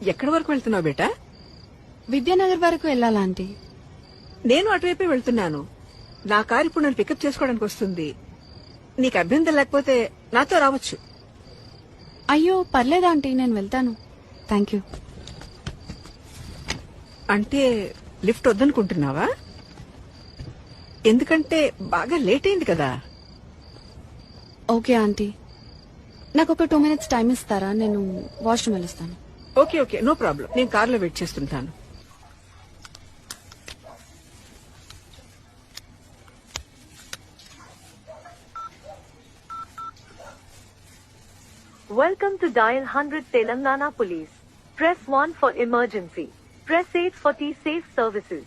ఎక్కడి వరకు వెళ్తున్నావు బేటా? విద్యానగర్ వరకు వెళ్ళాలా ఆంటీ? నేను అటువైపే వెళ్తున్నాను. నా కారు ఇప్పుడు నన్ను పికప్ చేసుకోవడానికి వస్తుంది. నీకు అభ్యంతరం లేకపోతే నాతో రావచ్చు. అయ్యో పర్లేదు ఆంటీ, నేను వెళ్తాను. Thank you. అంటే లిఫ్ట్ వద్దనుకుంటున్నావా? ఎందుకంటే బాగా లేట్ అయింది కదా. ఓకే ఆంటీ, నాకు ఒక 2 minutes టైం ఇస్తారా? నేను వాష్రూమ్ వెళ్ళొస్తాను. Okay okay, no problem. నేను కార్లో వెయిట్ చేస్తుంటాను. Welcome to Dial 100 Telangana Police. Press 1 for emergency. Press 8 for T-Safe services.